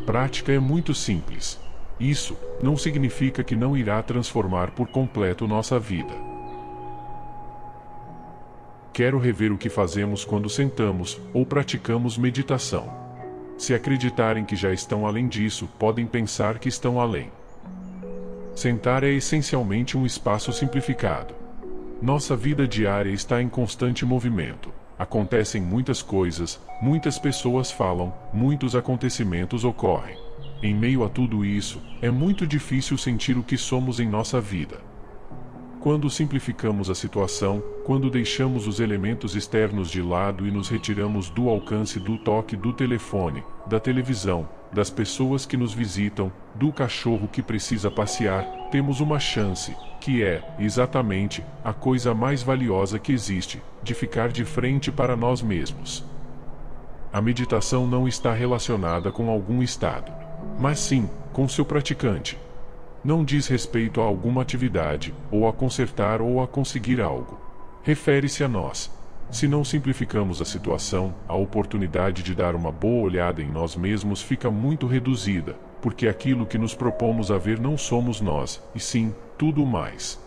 prática é muito simples. Isso não significa que não irá transformar por completo nossa vida. Quero rever o que fazemos quando sentamos ou praticamos meditação. Se acreditarem que já estão além disso, podem pensar que estão além. Sentar é essencialmente um espaço simplificado. Nossa vida diária está em constante movimento. Acontecem muitas coisas, muitas pessoas falam, muitos acontecimentos ocorrem. Em meio a tudo isso, é muito difícil sentir o que somos em nossa vida. Quando simplificamos a situação, quando deixamos os elementos externos de lado e nos retiramos do alcance do toque do telefone, da televisão, das pessoas que nos visitam, do cachorro que precisa passear, temos uma chance, que é, exatamente, a coisa mais valiosa que existe, de ficar de frente para nós mesmos. A meditação não está relacionada com algum estado, mas sim, com seu praticante. Não diz respeito a alguma atividade, ou a consertar ou a conseguir algo. Refere-se a nós. Se não simplificamos a situação, a oportunidade de dar uma boa olhada em nós mesmos fica muito reduzida, porque aquilo que nos propomos a ver não somos nós, e sim, tudo mais.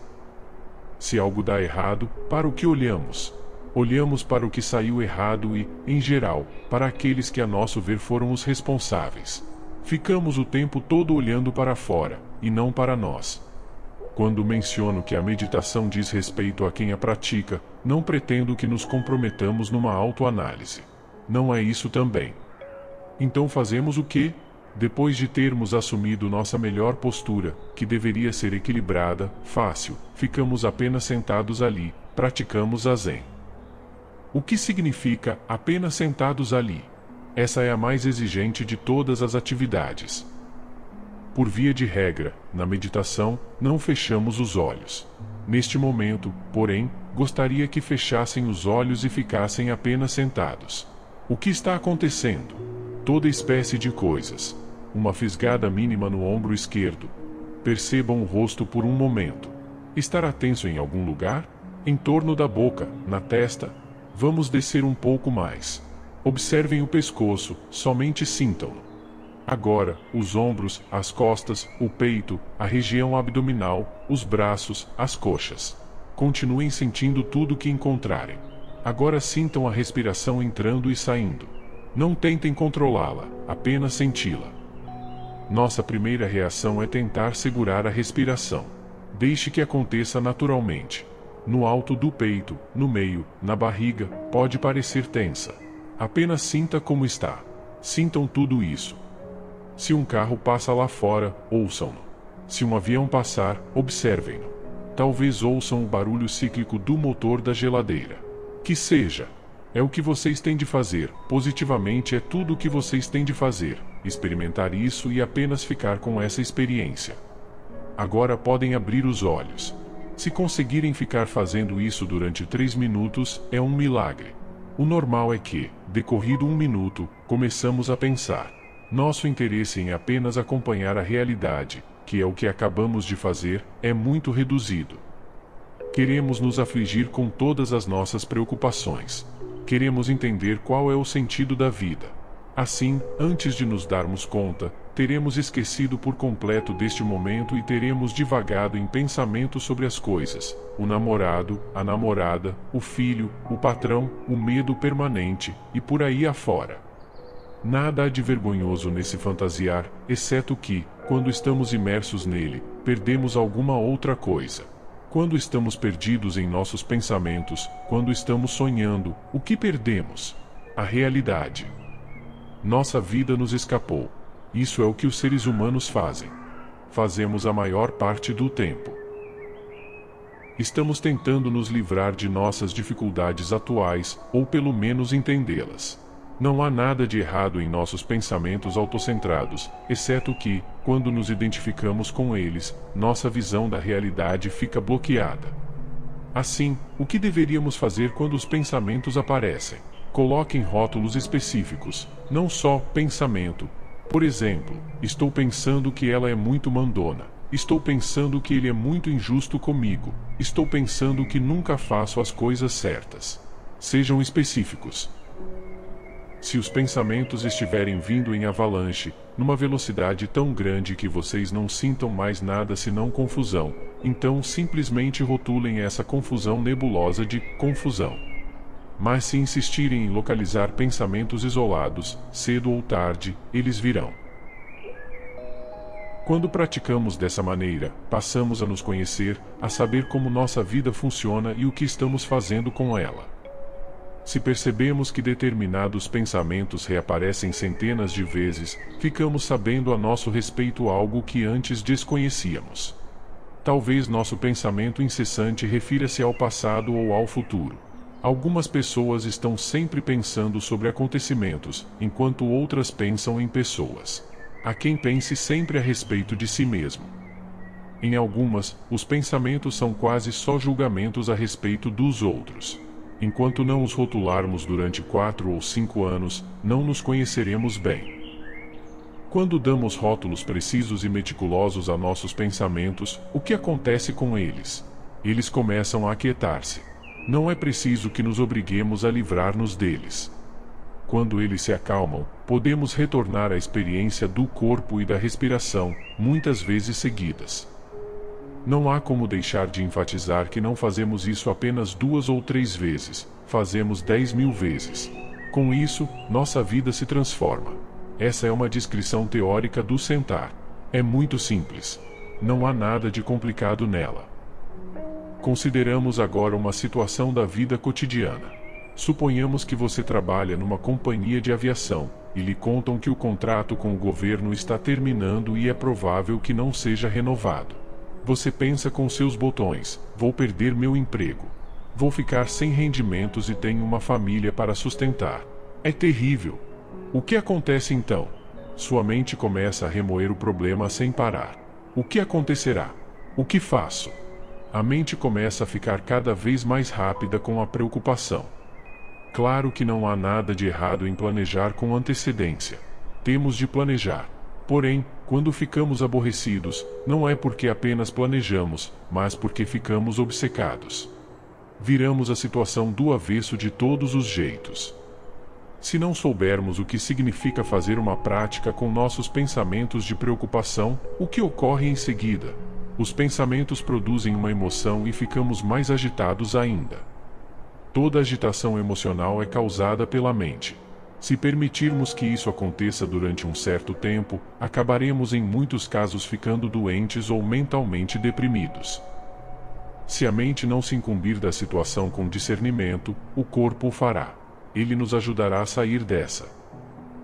Se algo dá errado, para o que olhamos? Olhamos para o que saiu errado e, em geral, para aqueles que a nosso ver foram os responsáveis. Ficamos o tempo todo olhando para fora, e não para nós. Quando menciono que a meditação diz respeito a quem a pratica, não pretendo que nos comprometamos numa autoanálise. Não é isso também. Então fazemos o quê? Depois de termos assumido nossa melhor postura, que deveria ser equilibrada, fácil, ficamos apenas sentados ali, praticamos a Zen. O que significa apenas sentados ali? Essa é a mais exigente de todas as atividades. Por via de regra, na meditação, não fechamos os olhos. Neste momento, porém, gostaria que fechassem os olhos e ficassem apenas sentados. O que está acontecendo? Toda espécie de coisas. Uma fisgada mínima no ombro esquerdo. Percebam o rosto por um momento. Estará tenso em algum lugar? Em torno da boca, na testa? Vamos descer um pouco mais. Observem o pescoço, somente sintam-no. Agora, os ombros, as costas, o peito, a região abdominal, os braços, as coxas. Continuem sentindo tudo o que encontrarem. Agora sintam a respiração entrando e saindo. Não tentem controlá-la, apenas senti-la. Nossa primeira reação é tentar segurar a respiração. Deixe que aconteça naturalmente. No alto do peito, no meio, na barriga, pode parecer tensa. Apenas sinta como está. Sintam tudo isso. Se um carro passa lá fora, ouçam-no. Se um avião passar, observem-no. Talvez ouçam o barulho cíclico do motor da geladeira. Que seja. É o que vocês têm de fazer. Positivamente é tudo o que vocês têm de fazer. Experimentar isso e apenas ficar com essa experiência. Agora podem abrir os olhos. Se conseguirem ficar fazendo isso durante 3 minutos, é um milagre. O normal é que, decorrido 1 minuto, começamos a pensar. Nosso interesse em apenas acompanhar a realidade, que é o que acabamos de fazer, é muito reduzido. Queremos nos afligir com todas as nossas preocupações. Queremos entender qual é o sentido da vida. Assim, antes de nos darmos conta, teremos esquecido por completo deste momento e teremos divagado em pensamentos sobre as coisas, o namorado, a namorada, o filho, o patrão, o medo permanente, e por aí afora. Nada há de vergonhoso nesse fantasiar, exceto que, quando estamos imersos nele, perdemos alguma outra coisa. Quando estamos perdidos em nossos pensamentos, quando estamos sonhando, o que perdemos? A realidade. Nossa vida nos escapou. Isso é o que os seres humanos fazem. Fazemos a maior parte do tempo. Estamos tentando nos livrar de nossas dificuldades atuais, ou pelo menos entendê-las. Não há nada de errado em nossos pensamentos autocentrados, exceto que, quando nos identificamos com eles, nossa visão da realidade fica bloqueada. Assim, o que deveríamos fazer quando os pensamentos aparecem? Coloquem rótulos específicos, não só pensamento. Por exemplo, estou pensando que ela é muito mandona. Estou pensando que ele é muito injusto comigo. Estou pensando que nunca faço as coisas certas. Sejam específicos. Se os pensamentos estiverem vindo em avalanche, numa velocidade tão grande que vocês não sintam mais nada senão confusão, então simplesmente rotulem essa confusão nebulosa de confusão. Mas se insistirem em localizar pensamentos isolados, cedo ou tarde, eles virão. Quando praticamos dessa maneira, passamos a nos conhecer, a saber como nossa vida funciona e o que estamos fazendo com ela. Se percebemos que determinados pensamentos reaparecem centenas de vezes, ficamos sabendo a nosso respeito algo que antes desconhecíamos. Talvez nosso pensamento incessante refira-se ao passado ou ao futuro. Algumas pessoas estão sempre pensando sobre acontecimentos, enquanto outras pensam em pessoas. Há quem pense sempre a respeito de si mesmo. Em algumas, os pensamentos são quase só julgamentos a respeito dos outros. Enquanto não os rotularmos durante 4 ou 5 anos, não nos conheceremos bem. Quando damos rótulos precisos e meticulosos a nossos pensamentos, o que acontece com eles? Eles começam a aquietar-se. Não é preciso que nos obriguemos a livrar-nos deles. Quando eles se acalmam, podemos retornar à experiência do corpo e da respiração, muitas vezes seguidas. Não há como deixar de enfatizar que não fazemos isso apenas 2 ou 3 vezes, fazemos 10.000 vezes. Com isso, nossa vida se transforma. Essa é uma descrição teórica do sentar. É muito simples. Não há nada de complicado nela. Consideramos agora uma situação da vida cotidiana. Suponhamos que você trabalha numa companhia de aviação, e lhe contam que o contrato com o governo está terminando e é provável que não seja renovado. Você pensa com seus botões: vou perder meu emprego. Vou ficar sem rendimentos e tenho uma família para sustentar. É terrível. O que acontece então? Sua mente começa a remoer o problema sem parar. O que acontecerá? O que faço? A mente começa a ficar cada vez mais rápida com a preocupação. Claro que não há nada de errado em planejar com antecedência. Temos de planejar. Porém, quando ficamos aborrecidos, não é porque apenas planejamos, mas porque ficamos obcecados. Viramos a situação do avesso de todos os jeitos. Se não soubermos o que significa fazer uma prática com nossos pensamentos de preocupação, o que ocorre em seguida? Os pensamentos produzem uma emoção e ficamos mais agitados ainda. Toda agitação emocional é causada pela mente. Se permitirmos que isso aconteça durante um certo tempo, acabaremos em muitos casos ficando doentes ou mentalmente deprimidos. Se a mente não se incumbir da situação com discernimento, o corpo o fará. Ele nos ajudará a sair dessa.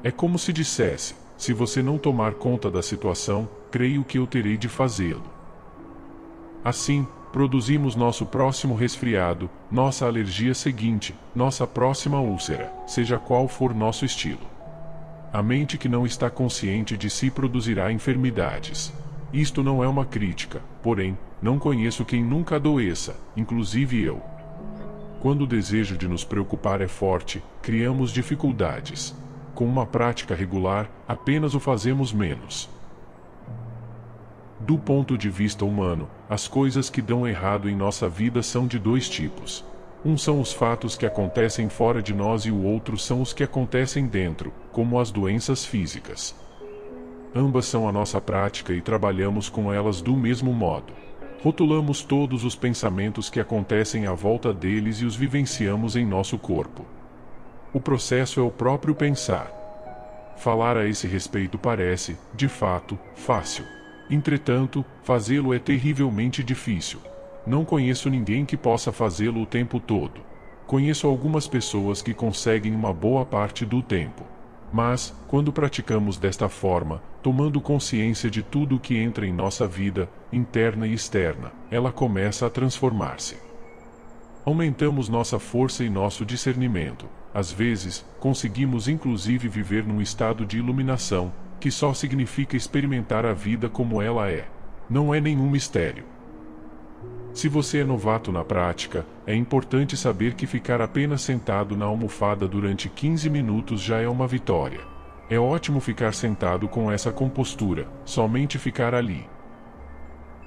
É como se dissesse: se você não tomar conta da situação, creio que eu terei de fazê-lo. Assim, produzimos nosso próximo resfriado, nossa alergia seguinte, nossa próxima úlcera, seja qual for nosso estilo. A mente que não está consciente de si produzirá enfermidades. Isto não é uma crítica, porém, não conheço quem nunca adoeça, inclusive eu. Quando o desejo de nos preocupar é forte, criamos dificuldades. Com uma prática regular, apenas o fazemos menos. Do ponto de vista humano, as coisas que dão errado em nossa vida são de 2 tipos. Um são os fatos que acontecem fora de nós e o outro são os que acontecem dentro, como as doenças físicas. Ambas são a nossa prática e trabalhamos com elas do mesmo modo. Rotulamos todos os pensamentos que acontecem à volta deles e os vivenciamos em nosso corpo. O processo é o próprio pensar. Falar a esse respeito parece, de fato, fácil. Entretanto, fazê-lo é terrivelmente difícil. Não conheço ninguém que possa fazê-lo o tempo todo. Conheço algumas pessoas que conseguem uma boa parte do tempo. Mas, quando praticamos desta forma, tomando consciência de tudo o que entra em nossa vida, interna e externa, ela começa a transformar-se. Aumentamos nossa força e nosso discernimento. Às vezes, conseguimos inclusive viver num estado de iluminação, que só significa experimentar a vida como ela é. Não é nenhum mistério. Se você é novato na prática, é importante saber que ficar apenas sentado na almofada durante 15 minutos já é uma vitória. É ótimo ficar sentado com essa compostura, somente ficar ali.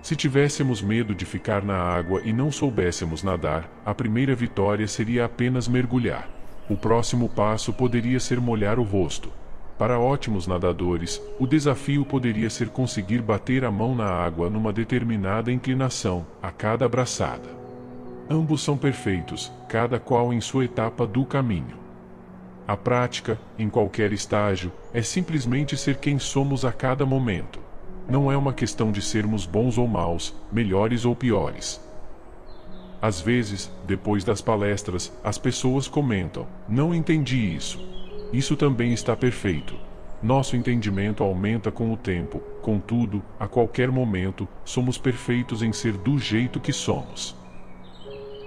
Se tivéssemos medo de ficar na água e não soubéssemos nadar, a primeira vitória seria apenas mergulhar. O próximo passo poderia ser molhar o rosto. Para ótimos nadadores, o desafio poderia ser conseguir bater a mão na água numa determinada inclinação, a cada braçada. Ambos são perfeitos, cada qual em sua etapa do caminho. A prática, em qualquer estágio, é simplesmente ser quem somos a cada momento. Não é uma questão de sermos bons ou maus, melhores ou piores. Às vezes, depois das palestras, as pessoas comentam: "Não entendi isso." Isso também está perfeito. Nosso entendimento aumenta com o tempo, contudo, a qualquer momento, somos perfeitos em ser do jeito que somos.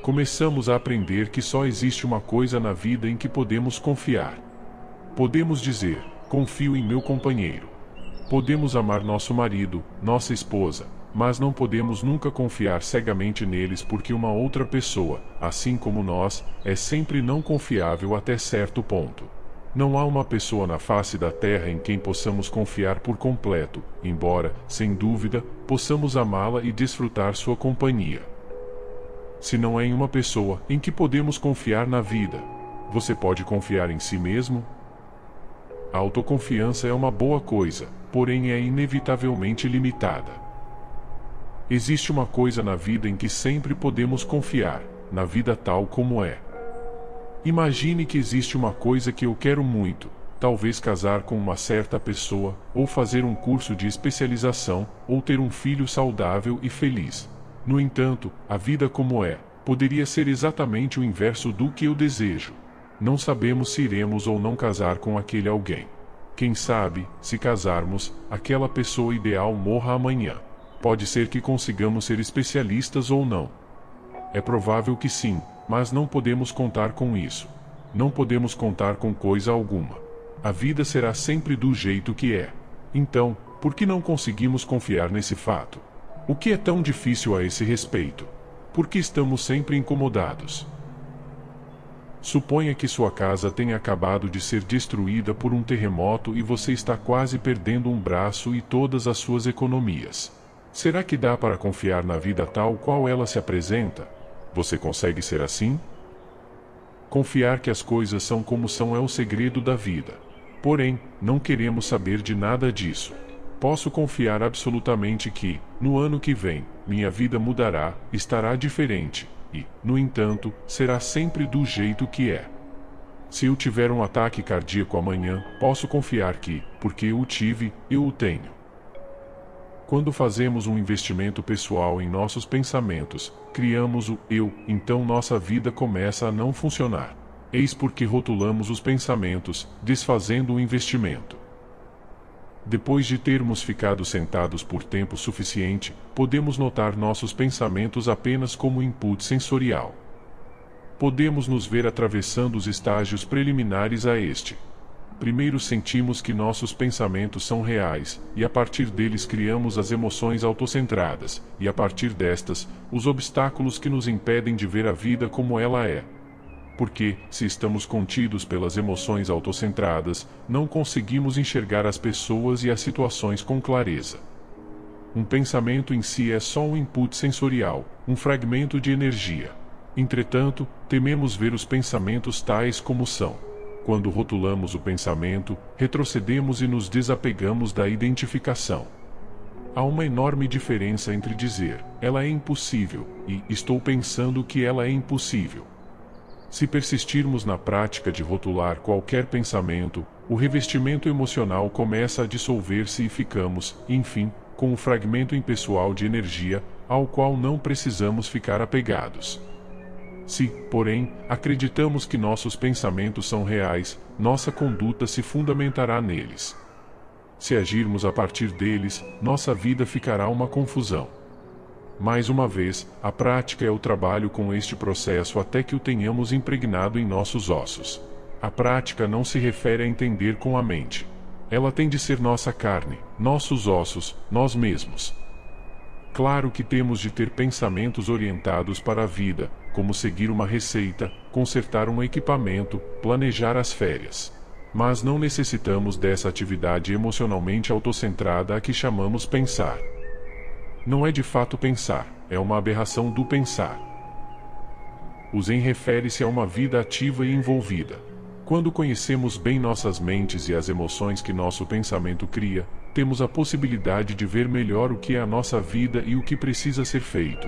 Começamos a aprender que só existe uma coisa na vida em que podemos confiar. Podemos dizer: "Confio em meu companheiro." Podemos amar nosso marido, nossa esposa, mas não podemos nunca confiar cegamente neles porque uma outra pessoa, assim como nós, é sempre não confiável até certo ponto. Não há uma pessoa na face da terra em quem possamos confiar por completo, embora, sem dúvida, possamos amá-la e desfrutar sua companhia. Se não é em uma pessoa em que podemos confiar na vida, você pode confiar em si mesmo? A autoconfiança é uma boa coisa, porém é inevitavelmente limitada. Existe uma coisa na vida em que sempre podemos confiar, na vida tal como é. Imagine que existe uma coisa que eu quero muito, talvez casar com uma certa pessoa, ou fazer um curso de especialização, ou ter um filho saudável e feliz. No entanto, a vida como é, poderia ser exatamente o inverso do que eu desejo. Não sabemos se iremos ou não casar com aquele alguém. Quem sabe, se casarmos, aquela pessoa ideal morra amanhã. Pode ser que consigamos ser especialistas ou não. É provável que sim, mas não podemos contar com isso. Não podemos contar com coisa alguma. A vida será sempre do jeito que é. Então, por que não conseguimos confiar nesse fato? O que é tão difícil a esse respeito? Por que estamos sempre incomodados? Suponha que sua casa tenha acabado de ser destruída por um terremoto e você está quase perdendo um braço e todas as suas economias. Será que dá para confiar na vida tal qual ela se apresenta? Você consegue ser assim? Confiar que as coisas são como são é o segredo da vida. Porém, não queremos saber de nada disso. Posso confiar absolutamente que, no ano que vem, minha vida mudará, estará diferente, e, no entanto, será sempre do jeito que é. Se eu tiver um ataque cardíaco amanhã, posso confiar que, porque eu o tive, eu o tenho. Quando fazemos um investimento pessoal em nossos pensamentos, criamos o eu, então nossa vida começa a não funcionar. Eis porque rotulamos os pensamentos, desfazendo o investimento. Depois de termos ficado sentados por tempo suficiente, podemos notar nossos pensamentos apenas como input sensorial. Podemos nos ver atravessando os estágios preliminares a este. Primeiro sentimos que nossos pensamentos são reais, e a partir deles criamos as emoções autocentradas, e a partir destas, os obstáculos que nos impedem de ver a vida como ela é. Porque, se estamos contidos pelas emoções autocentradas, não conseguimos enxergar as pessoas e as situações com clareza. Um pensamento em si é só um input sensorial, um fragmento de energia. Entretanto, tememos ver os pensamentos tais como são. Quando rotulamos o pensamento, retrocedemos e nos desapegamos da identificação. Há uma enorme diferença entre dizer, ela é impossível, e estou pensando que ela é impossível. Se persistirmos na prática de rotular qualquer pensamento, o revestimento emocional começa a dissolver-se e ficamos, enfim, com um fragmento impessoal de energia, ao qual não precisamos ficar apegados. Se, porém, acreditamos que nossos pensamentos são reais, nossa conduta se fundamentará neles. Se agirmos a partir deles, nossa vida ficará uma confusão. Mais uma vez, a prática é o trabalho com este processo até que o tenhamos impregnado em nossos ossos. A prática não se refere a entender com a mente. Ela tem de ser nossa carne, nossos ossos, nós mesmos. Claro que temos de ter pensamentos orientados para a vida, como seguir uma receita, consertar um equipamento, planejar as férias. Mas não necessitamos dessa atividade emocionalmente autocentrada a que chamamos pensar. Não é de fato pensar, é uma aberração do pensar. O Zen refere-se a uma vida ativa e envolvida. Quando conhecemos bem nossas mentes e as emoções que nosso pensamento cria, temos a possibilidade de ver melhor o que é a nossa vida e o que precisa ser feito.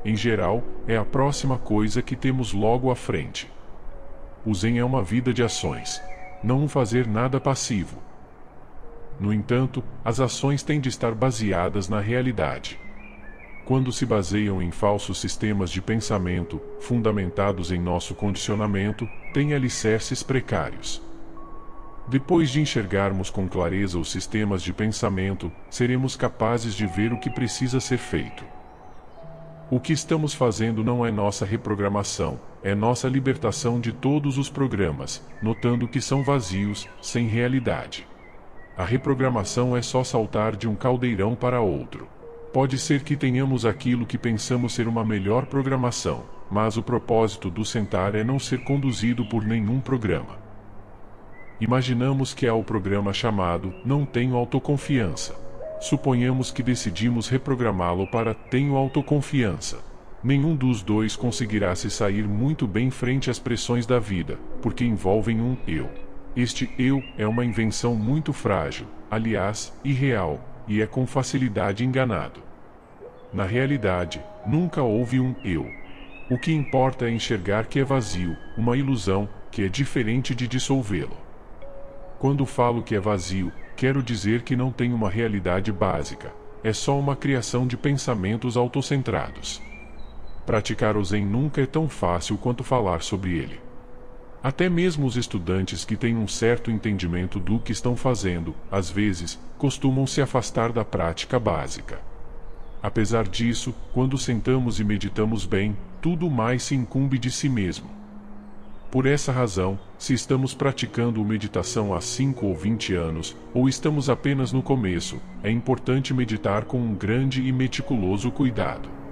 Em geral, é a próxima coisa que temos logo à frente. O Zen é uma vida de ações, não um fazer nada passivo. No entanto, as ações têm de estar baseadas na realidade. Quando se baseiam em falsos sistemas de pensamento, fundamentados em nosso condicionamento, têm alicerces precários. Depois de enxergarmos com clareza os sistemas de pensamento, seremos capazes de ver o que precisa ser feito. O que estamos fazendo não é nossa reprogramação, é nossa libertação de todos os programas, notando que são vazios, sem realidade. A reprogramação é só saltar de um caldeirão para outro. Pode ser que tenhamos aquilo que pensamos ser uma melhor programação, mas o propósito do sentar é não ser conduzido por nenhum programa. Imaginamos que há o programa chamado "Não tenho autoconfiança". Suponhamos que decidimos reprogramá-lo para "Tenho autoconfiança". Nenhum dos dois conseguirá se sair muito bem frente às pressões da vida, porque envolvem um eu. Este eu é uma invenção muito frágil, aliás, irreal, e é com facilidade enganado. Na realidade, nunca houve um eu. O que importa é enxergar que é vazio, uma ilusão, que é diferente de dissolvê-lo. Quando falo que é vazio, quero dizer que não tem uma realidade básica, é só uma criação de pensamentos autocentrados. Praticar o Zen nunca é tão fácil quanto falar sobre ele. Até mesmo os estudantes que têm um certo entendimento do que estão fazendo, às vezes, costumam se afastar da prática básica. Apesar disso, quando sentamos e meditamos bem, tudo mais se incumbe de si mesmo. Por essa razão, se estamos praticando meditação há 5 ou 20 anos, ou estamos apenas no começo, é importante meditar com um grande e meticuloso cuidado.